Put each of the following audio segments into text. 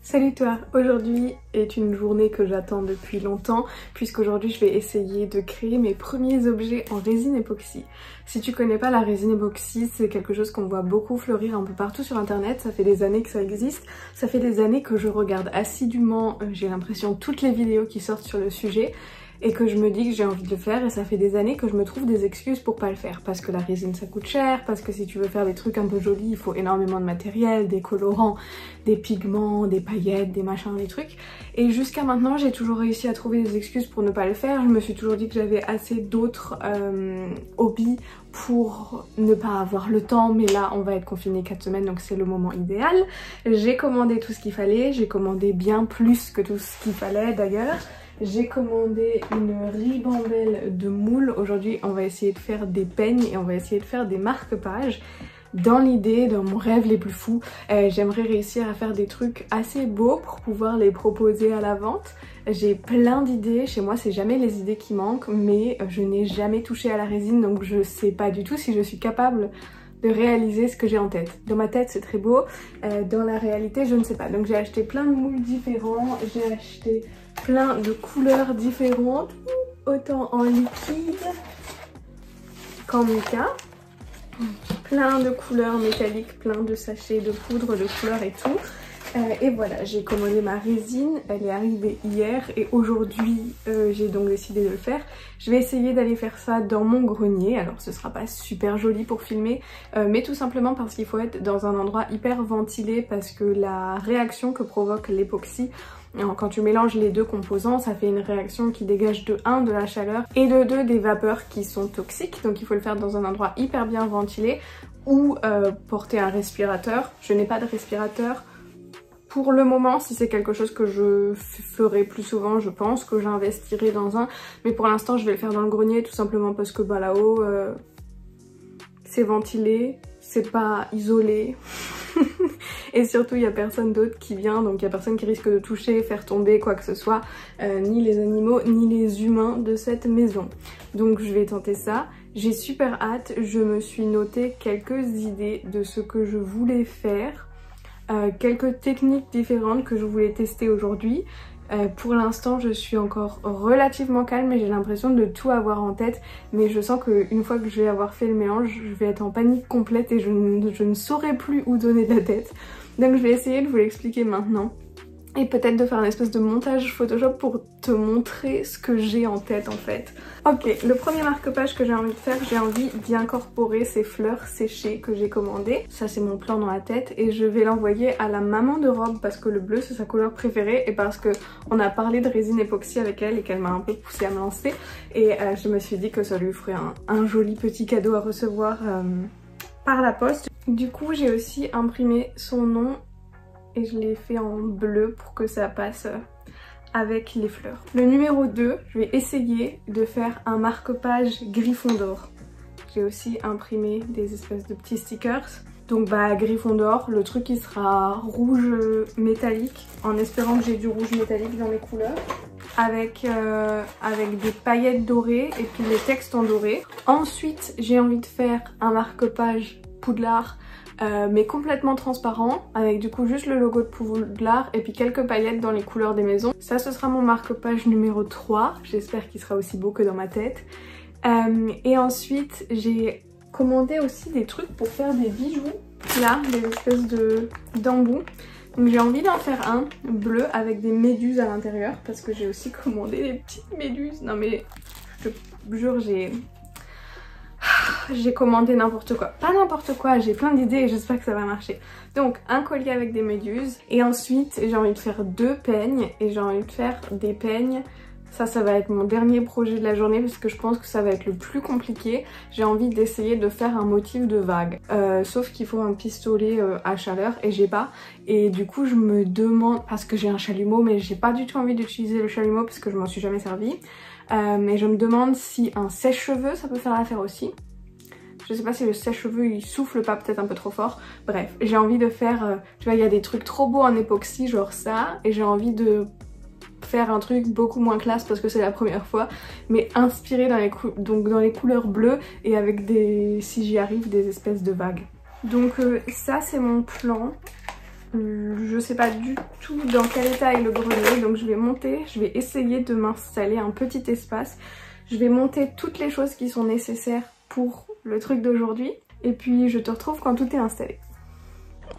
Salut toi, aujourd'hui est une journée que j'attends depuis longtemps puisqu'aujourd'hui je vais essayer de créer mes premiers objets en résine époxy. Si tu connais pas la résine époxy, c'est quelque chose qu'on voit beaucoup fleurir un peu partout sur internet, ça fait des années que ça existe, ça fait des années que je regarde assidûment, j'ai l'impression, toutes les vidéos qui sortent sur le sujet et que je me dis que j'ai envie de le faire et ça fait des années que je me trouve des excuses pour pas le faire parce que la résine ça coûte cher, parce que si tu veux faire des trucs un peu jolis il faut énormément de matériel, des colorants, des pigments, des paillettes, des machins, des trucs et jusqu'à maintenant j'ai toujours réussi à trouver des excuses pour ne pas le faire. Je me suis toujours dit que j'avais assez d'autres hobbies pour ne pas avoir le temps, mais là on va être confiné 4 semaines donc c'est le moment idéal. J'ai commandé tout ce qu'il fallait, j'ai commandé bien plus que tout ce qu'il fallait d'ailleurs. J'ai commandé une ribambelle de moules. Aujourd'hui on va essayer de faire des peignes et on va essayer de faire des marque-pages. Dans l'idée, dans mon rêve les plus fous, j'aimerais réussir à faire des trucs assez beaux pour pouvoir les proposer à la vente. J'ai plein d'idées, chez moi c'est jamais les idées qui manquent, mais je n'ai jamais touché à la résine donc je sais pas du tout si je suis capable de réaliser ce que j'ai en tête. Dans ma tête c'est très beau, dans la réalité je ne sais pas. Donc j'ai acheté plein de moules différents, j'ai acheté plein de couleurs différentes, autant en liquide qu'en mica. Plein de couleurs métalliques, plein de sachets de poudre, de couleurs et tout. Et voilà, j'ai commandé ma résine, elle est arrivée hier et aujourd'hui j'ai donc décidé de le faire. Je vais essayer d'aller faire ça dans mon grenier, alors ce sera pas super joli pour filmer, mais tout simplement parce qu'il faut être dans un endroit hyper ventilé parce que la réaction que provoque l'époxy, quand tu mélanges les deux composants, ça fait une réaction qui dégage de 1 de la chaleur et de 2 des vapeurs qui sont toxiques, donc il faut le faire dans un endroit hyper bien ventilé ou porter un respirateur. Je n'ai pas de respirateur. Pour le moment, si c'est quelque chose que je ferai plus souvent, je pense que j'investirai dans un. Mais pour l'instant, je vais le faire dans le grenier tout simplement parce que bah, là-haut, c'est ventilé, c'est pas isolé. Et surtout, il n'y a personne d'autre qui vient, donc il n'y a personne qui risque de toucher, faire tomber quoi que ce soit, ni les animaux, ni les humains de cette maison. Donc je vais tenter ça. J'ai super hâte, je me suis noté quelques idées de ce que je voulais faire. Quelques techniques différentes que je voulais tester aujourd'hui. Pour l'instant je suis encore relativement calme et j'ai l'impression de tout avoir en tête, mais je sens qu'une fois que je vais avoir fait le mélange, je vais être en panique complète et je ne saurai plus où donner de la tête. Donc je vais essayer de vous l'expliquer maintenant. Et peut-être de faire un espèce de montage Photoshop pour te montrer ce que j'ai en tête en fait. Ok, le premier marque-page que j'ai envie de faire, j'ai envie d'y incorporer ces fleurs séchées que j'ai commandées. Ça c'est mon plan dans la tête et je vais l'envoyer à la maman de Rob parce que le bleu c'est sa couleur préférée et parce que on a parlé de résine époxy avec elle et qu'elle m'a un peu poussée à me lancer. Et je me suis dit que ça lui ferait un joli petit cadeau à recevoir par la poste. Du coup j'ai aussi imprimé son nom et je l'ai fait en bleu pour que ça passe avec les fleurs. Le numéro 2, je vais essayer de faire un marque-page Gryffondor. J'ai aussi imprimé des espèces de petits stickers. Donc bah Gryffondor, le truc qui sera rouge métallique, en espérant que j'ai du rouge métallique dans mes couleurs. Avec des paillettes dorées et puis les textes en doré. Ensuite, j'ai envie de faire un marque-page Poudlard mais complètement transparent avec du coup juste le logo de Poudlard et puis quelques paillettes dans les couleurs des maisons. Ça ce sera mon marque-page numéro 3, j'espère qu'il sera aussi beau que dans ma tête. Et ensuite j'ai commandé aussi des trucs pour faire des bijoux, là des espèces d'embouts. Donc j'ai envie d'en faire un bleu avec des méduses à l'intérieur parce que j'ai aussi commandé des petites méduses. Non mais je te jure j'ai commandé n'importe quoi. Pas n'importe quoi, j'ai plein d'idées et j'espère que ça va marcher. Donc un collier avec des méduses et ensuite j'ai envie de faire 2 peignes et j'ai envie de faire des peignes. Ça va être mon dernier projet de la journée parce que je pense que ça va être le plus compliqué. J'ai envie d'essayer de faire un motif de vague. Sauf qu'il faut un pistolet à chaleur et j'ai pas. Et du coup je me demande, parce que j'ai un chalumeau mais j'ai pas du tout envie d'utiliser le chalumeau parce que je m'en suis jamais servi. Mais je me demande si un sèche-cheveux ça peut faire l'affaire aussi. Je sais pas si le sèche-cheveux il souffle pas peut-être un peu trop fort. Bref, j'ai envie de faire, tu vois il y a des trucs trop beaux en époxy genre ça. Et j'ai envie de faire un truc beaucoup moins classe parce que c'est la première fois. Mais inspiré dans les couleurs bleues et avec des, si j'y arrive, des espèces de vagues. Donc ça c'est mon plan. je sais pas du tout dans quel état est le grenier, donc je vais monter, je vais essayer de m'installer un petit espace. Je vais monter toutes les choses qui sont nécessaires pour le truc d'aujourd'hui et puis je te retrouve quand tout est installé.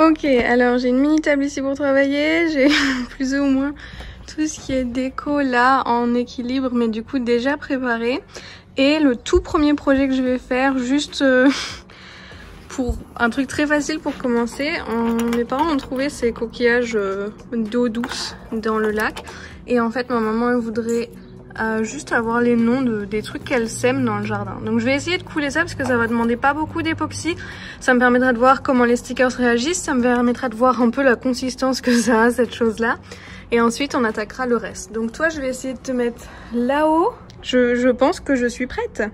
Ok, alors j'ai une mini table ici pour travailler, j'ai plus ou moins tout ce qui est déco là en équilibre mais du coup déjà préparé. Et le tout premier projet que je vais faire, juste pour un truc très facile pour commencer, mes parents ont trouvé ces coquillages d'eau douce dans le lac. Et en fait ma maman elle voudrait juste avoir les noms des trucs qu'elle sème dans le jardin. Donc je vais essayer de couler ça parce que ça va demander pas beaucoup d'époxy. Ça me permettra de voir comment les stickers réagissent, ça me permettra de voir un peu la consistance que ça a cette chose là. Et ensuite on attaquera le reste. Donc toi je vais essayer de te mettre là-haut. Je pense que je suis prête.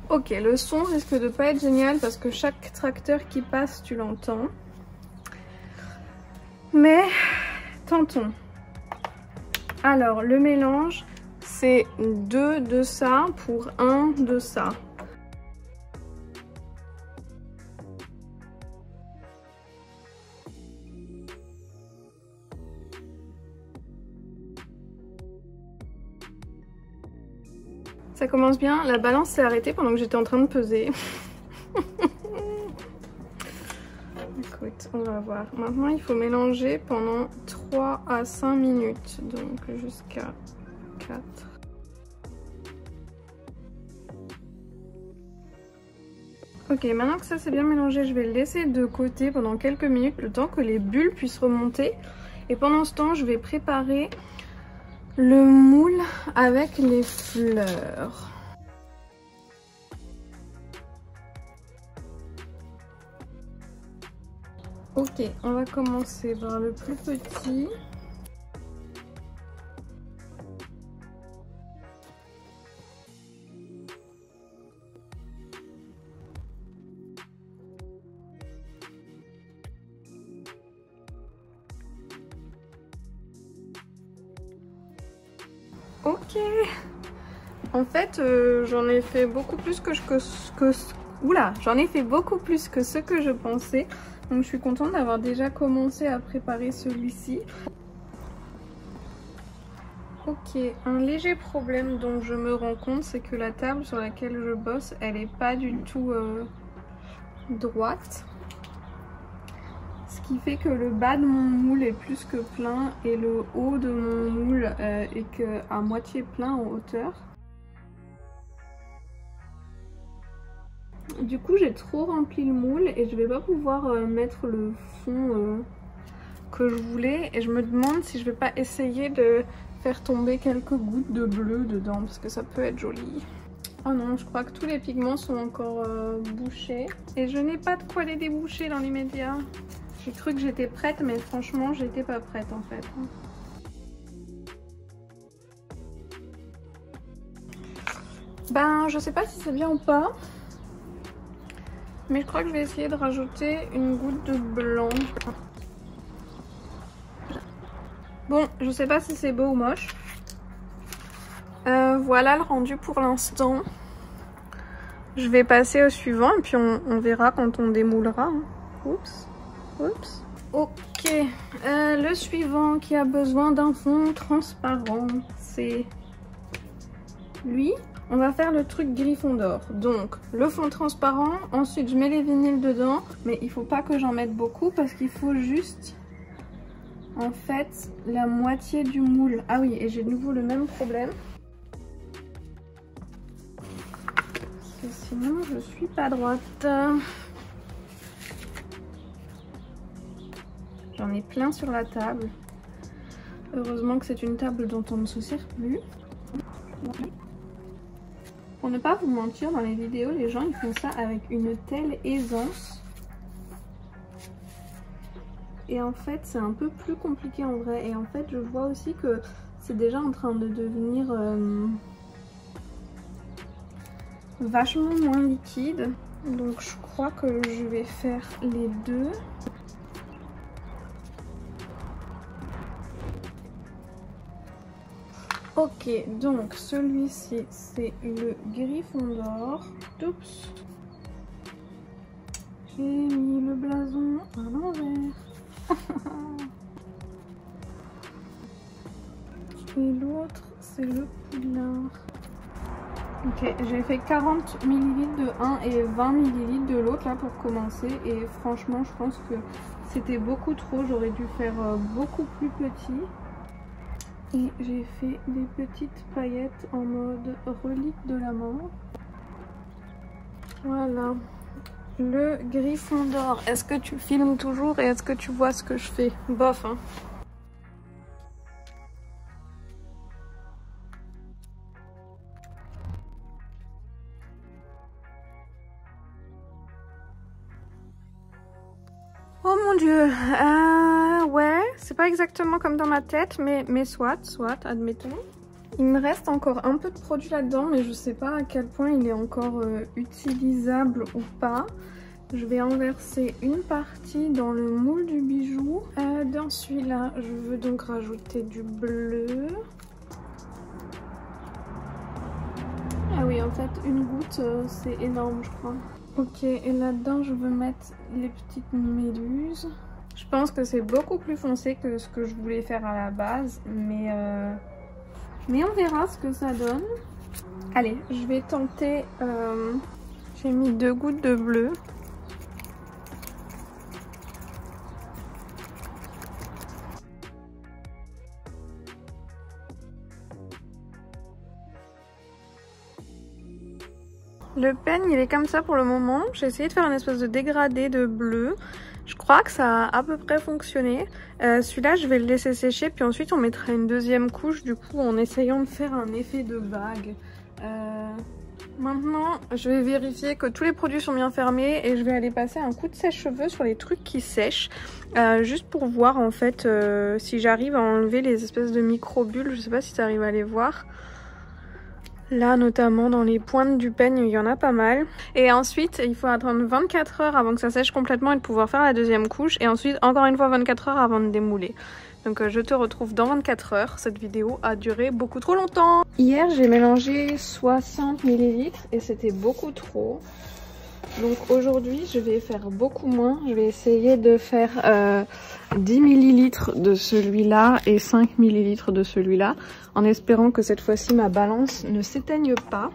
Ok, le son risque de pas être génial parce que chaque tracteur qui passe tu l'entends. Mais tentons. Alors le mélange c'est 2 de ça pour 1 de ça. Ça commence bien, la balance s'est arrêtée pendant que j'étais en train de peser. Écoute, on va voir. Maintenant il faut mélanger pendant 3 à 5 minutes, donc jusqu'à 4. Ok, maintenant que ça c'est bien mélangé, je vais le laisser de côté pendant quelques minutes, le temps que les bulles puissent remonter. Et pendant ce temps, je vais préparer le moule avec les fleurs. Ok, on va commencer par le plus petit. Ok. En fait, j'en ai fait beaucoup plus j'en ai fait beaucoup plus que ce que je pensais. Donc je suis contente d'avoir déjà commencé à préparer celui-ci. Ok, un léger problème dont je me rends compte, c'est que la table sur laquelle je bosse, elle est pas du tout droite. Ce qui fait que le bas de mon moule est plus que plein et le haut de mon moule est à moitié plein en hauteur. Du coup j'ai trop rempli le moule et je vais pas pouvoir mettre le fond que je voulais. Et je me demande si je vais pas essayer de faire tomber quelques gouttes de bleu dedans parce que ça peut être joli. Oh non, je crois que tous les pigments sont encore bouchés. Et je n'ai pas de quoi les déboucher dans l'immédiat. J'ai cru que j'étais prête mais franchement j'étais pas prête en fait. Ben je sais pas si c'est bien ou pas. Mais je crois que je vais essayer de rajouter une goutte de blanc. Bon, je sais pas si c'est beau ou moche. Voilà le rendu pour l'instant. Je vais passer au suivant et puis on verra quand on démoulera. Oups, oups. Ok, le suivant qui a besoin d'un fond transparent, c'est lui. On va faire le truc Gryffondor. Donc le fond transparent, ensuite je mets les vinyles dedans, mais il faut pas que j'en mette beaucoup parce qu'il faut juste en fait la moitié du moule. Ah oui, et j'ai de nouveau le même problème. Parce que sinon je suis pas droite. J'en ai plein sur la table. Heureusement que c'est une table dont on ne se sert plus. Pour ne pas vous mentir, dans les vidéos, les gens ils font ça avec une telle aisance. Et en fait, c'est un peu plus compliqué en vrai. Et en fait, je vois aussi que c'est déjà en train de devenir vachement moins liquide. Donc je crois que je vais faire les deux. Ok, donc celui-ci c'est le Gryffondor. Oups. J'ai mis le blason à l'envers. Et l'autre, c'est le poudlard. Ok, j'ai fait 40 ml de un et 20 ml de l'autre là pour commencer. Et franchement, je pense que c'était beaucoup trop. J'aurais dû faire beaucoup plus petit. Et j'ai fait des petites paillettes en mode relique de la mort. Voilà. Le Gryffondor. Est-ce que tu filmes toujours et est-ce que tu vois ce que je fais? Bof, hein. Oh mon dieu, ouais, c'est pas exactement comme dans ma tête, mais soit, admettons. Il me reste encore un peu de produit là-dedans, mais je sais pas à quel point il est encore utilisable ou pas. Je vais en verser une partie dans le moule du bijou. Dans celui-là, je veux donc rajouter du bleu. Ah oui, en fait, une goutte, c'est énorme, je crois. Ok, et là-dedans, je veux mettre les petites méduses. Je pense que c'est beaucoup plus foncé que ce que je voulais faire à la base, mais on verra ce que ça donne. Allez, je vais tenter... j'ai mis 2 gouttes de bleu. Le peigne il est comme ça pour le moment. J'ai essayé de faire une espèce de dégradé de bleu. Je crois que ça a à peu près fonctionné. Celui-là je vais le laisser sécher puis ensuite on mettra une deuxième couche du coup en essayant de faire un effet de bague. Maintenant je vais vérifier que tous les produits sont bien fermés et je vais aller passer un coup de sèche-cheveux sur les trucs qui sèchent. Juste pour voir en fait si j'arrive à enlever les espèces de micro-bulles. Je sais pas si tu arrives à les voir. Là notamment dans les pointes du peigne il y en a pas mal. Et ensuite il faut attendre 24 heures avant que ça sèche complètement et de pouvoir faire la deuxième couche. Et ensuite encore une fois 24 heures avant de démouler. Donc je te retrouve dans 24 heures. Cette vidéo a duré beaucoup trop longtemps. Hier j'ai mélangé 60 ml et c'était beaucoup trop. Donc aujourd'hui je vais faire beaucoup moins. Je vais essayer de faire 10 ml de celui-là et 5 ml de celui-là. En espérant que cette fois-ci ma balance ne s'éteigne pas.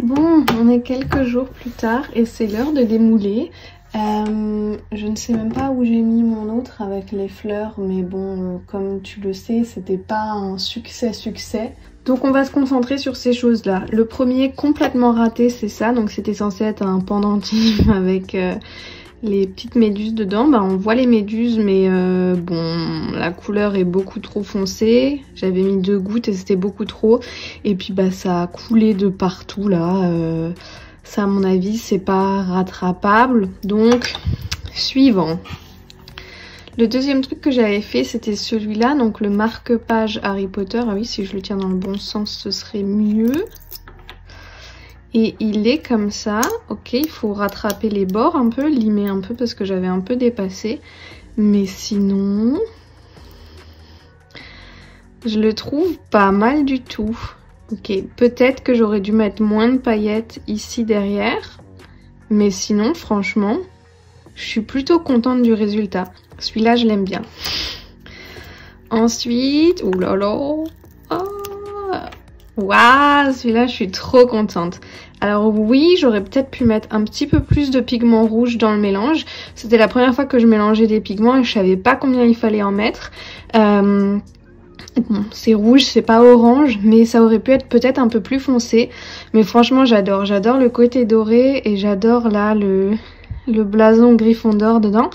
Bon, on est quelques jours plus tard et c'est l'heure de démouler. Je ne sais même pas où j'ai mis mon autre avec les fleurs, mais bon, comme tu le sais, c'était pas un succès. Donc on va se concentrer sur ces choses-là. Le premier complètement raté, c'est ça. Donc c'était censé être un pendentif avec les petites méduses dedans. Bah, on voit les méduses, mais bon, la couleur est beaucoup trop foncée. J'avais mis 2 gouttes et c'était beaucoup trop. Et puis bah ça a coulé de partout là. Ça à mon avis c'est pas rattrapable. Donc suivant. Le deuxième truc que j'avais fait c'était celui-là. Donc le marque-page Harry Potter. Ah oui, si je le tiens dans le bon sens ce serait mieux. Et il est comme ça, ok, il faut rattraper les bords un peu, limer un peu parce que j'avais un peu dépassé. Mais sinon, je le trouve pas mal du tout. Ok, peut-être que j'aurais dû mettre moins de paillettes ici derrière. Mais sinon, franchement, je suis plutôt contente du résultat. Celui-là, je l'aime bien. Ensuite, oulala, waouh, celui-là, je suis trop contente. Alors oui, j'aurais peut-être pu mettre un petit peu plus de pigment rouge dans le mélange. C'était la première fois que je mélangeais des pigments et je savais pas combien il fallait en mettre. Bon, c'est rouge, c'est pas orange, mais ça aurait pu être peut-être un peu plus foncé. Mais franchement, j'adore. J'adore le côté doré et j'adore là le blason Gryffondor dedans.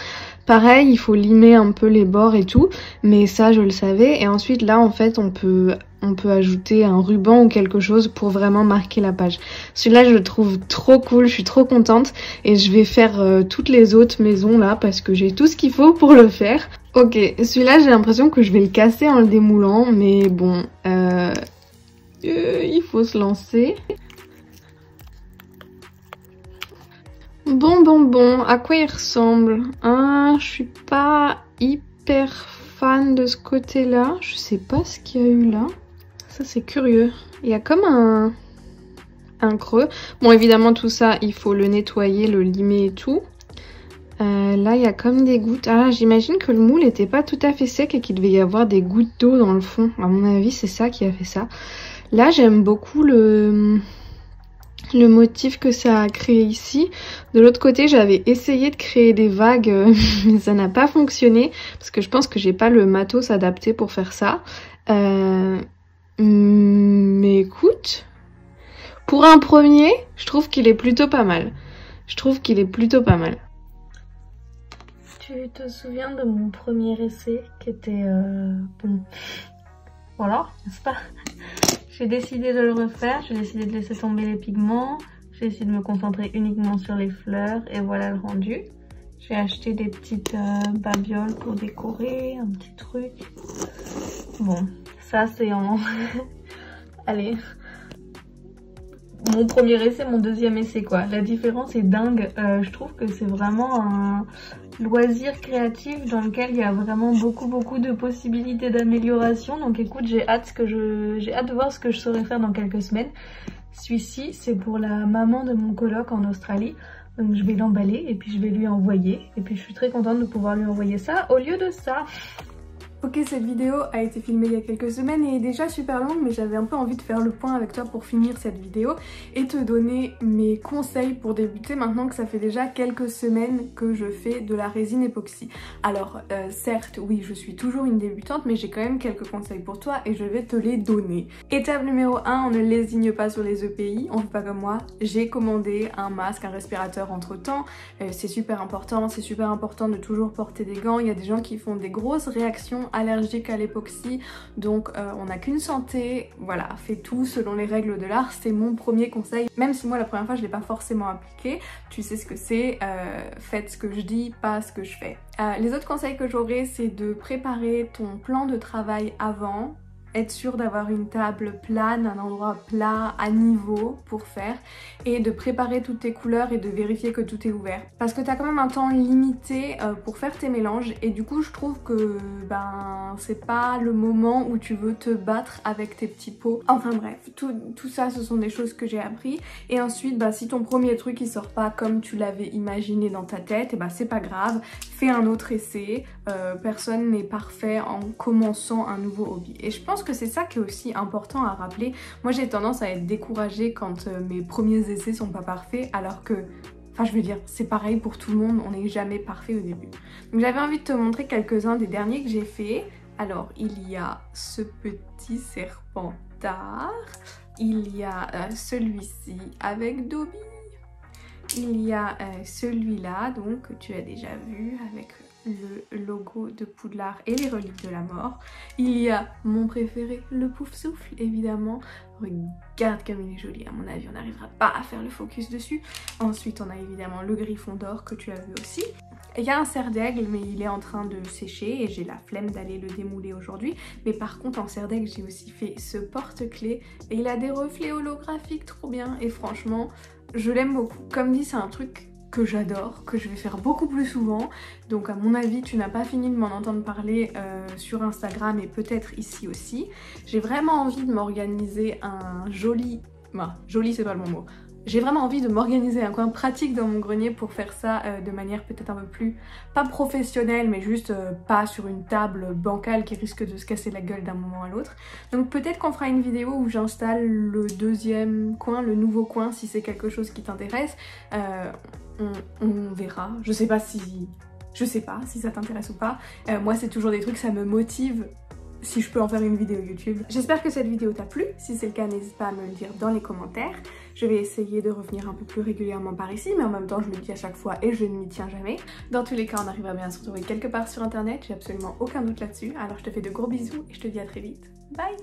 Pareil, il faut limer un peu les bords et tout, mais ça je le savais. Et ensuite là en fait on peut on peut ajouter un ruban ou quelque chose pour vraiment marquer la page. Celui-là je le trouve trop cool, je suis trop contente et je vais faire toutes les autres maisons là parce que j'ai tout ce qu'il faut pour le faire. Ok, celui-là j'ai l'impression que je vais le casser en le démoulant, mais bon, il faut se lancer. Bon, à quoi il ressemble? Ah, je suis pas hyper fan de ce côté-là. Je sais pas ce qu'il y a eu là. Ça c'est curieux. Il y a comme un creux. Bon, évidemment tout ça, il faut le nettoyer, le limer et tout. Là, il y a comme des gouttes. Ah, j'imagine que le moule était pas tout à fait sec et qu'il devait y avoir des gouttes d'eau dans le fond. À mon avis, c'est ça qui a fait ça. Là, j'aime beaucoup le motif que ça a créé ici. De l'autre côté, j'avais essayé de créer des vagues, mais ça n'a pas fonctionné parce que je pense que j'ai pas le matos adapté pour faire ça. Mais écoute, pour un premier, je trouve qu'il est plutôt pas mal. Tu te souviens de mon premier essai qui était bon, voilà, n'est-ce pas? J'ai décidé de le refaire, j'ai décidé de laisser tomber les pigments, j'ai décidé de me concentrer uniquement sur les fleurs et voilà le rendu. J'ai acheté des petites babioles pour décorer, un petit truc. Bon, ça c'est en... Allez, mon premier essai, mon deuxième essai quoi. La différence est dingue, je trouve que c'est vraiment un loisir créatif dans lequel il y a vraiment beaucoup de possibilités d'amélioration. Donc écoute, j'ai hâte de voir ce que je saurai faire dans quelques semaines. Celui-ci c'est pour la maman de mon coloc en Australie. Donc je vais l'emballer et puis je vais lui envoyer. Et puis je suis très contente de pouvoir lui envoyer ça au lieu de ça. Ok, cette vidéo a été filmée il y a quelques semaines et est déjà super longue, mais j'avais un peu envie de faire le point avec toi pour finir cette vidéo et te donner mes conseils pour débuter maintenant que ça fait déjà quelques semaines que je fais de la résine époxy. Alors certes, oui, je suis toujours une débutante, mais j'ai quand même quelques conseils pour toi et je vais te les donner. Étape numéro 1, on ne lésigne pas sur les EPI, on fait pas comme moi. J'ai commandé un masque, un respirateur entre temps, c'est super important de toujours porter des gants. Il y a des gens qui font des grosses réactions allergique à l'époxy, donc on n'a qu'une santé, voilà, fais tout selon les règles de l'art, c'est mon premier conseil. Même si moi la première fois je l'ai pas forcément appliqué, tu sais ce que c'est, faites ce que je dis, pas ce que je fais. Les autres conseils que j'aurais, c'est de préparer ton plan de travail avant, être sûr d'avoir une table plane, un endroit plat, à niveau pour faire, et de préparer toutes tes couleurs et de vérifier que tout est ouvert. Parce que tu as quand même un temps limité pour faire tes mélanges et du coup je trouve que c'est pas le moment où tu veux te battre avec tes petits pots. Enfin bref, tout ça ce sont des choses que j'ai appris. Et ensuite si ton premier truc il sort pas comme tu l'avais imaginé dans ta tête, et c'est pas grave, fais un autre essai. Personne n'est parfait en commençant un nouveau hobby. Et je pense que c'est ça qui est aussi important à rappeler. Moi j'ai tendance à être découragée quand mes premiers essais sont pas parfaits, alors que, enfin je veux dire, c'est pareil pour tout le monde, on n'est jamais parfait au début. Donc j'avais envie de te montrer quelques-uns des derniers que j'ai fait. Alors il y a ce petit serpentard, il y a celui-ci avec Dobby, il y a celui-là donc que tu as déjà vu avec le logo de Poudlard et les reliques de la mort. Il y a mon préféré, le pouf souffle évidemment. Regarde comme il est joli, à mon avis on n'arrivera pas à faire le focus dessus. Ensuite on a évidemment le griffon d'or que tu as vu aussi. Il y a un cerf d'aigle mais il est en train de sécher et j'ai la flemme d'aller le démouler aujourd'hui. Mais par contre en cerf d'aigle j'ai aussi fait ce porte-clés et il a des reflets holographiques trop bien et franchement je l'aime beaucoup. Comme dit, c'est un truc que j'adore, que je vais faire beaucoup plus souvent. Donc à mon avis, tu n'as pas fini de m'en entendre parler sur Instagram et peut-être ici aussi. J'ai vraiment envie de m'organiser un joli... joli c'est pas le bon mot. J'ai vraiment envie de m'organiser un coin pratique dans mon grenier pour faire ça de manière peut-être un peu plus, pas professionnelle, mais juste pas sur une table bancale qui risque de se casser la gueule d'un moment à l'autre. Donc peut-être qu'on fera une vidéo où j'installe le deuxième coin, le nouveau coin, si c'est quelque chose qui t'intéresse. On verra, je sais pas si ça t'intéresse ou pas. Moi c'est toujours des trucs, ça me motive si je peux en faire une vidéo YouTube. J'espère que cette vidéo t'a plu. Si c'est le cas, n'hésite pas à me le dire dans les commentaires. Je vais essayer de revenir un peu plus régulièrement par ici, mais en même temps je le dis à chaque fois et je ne m'y tiens jamais. Dans tous les cas, on arrivera bien à se retrouver quelque part sur internet, j'ai absolument aucun doute là-dessus. Alors je te fais de gros bisous et je te dis à très vite. Bye!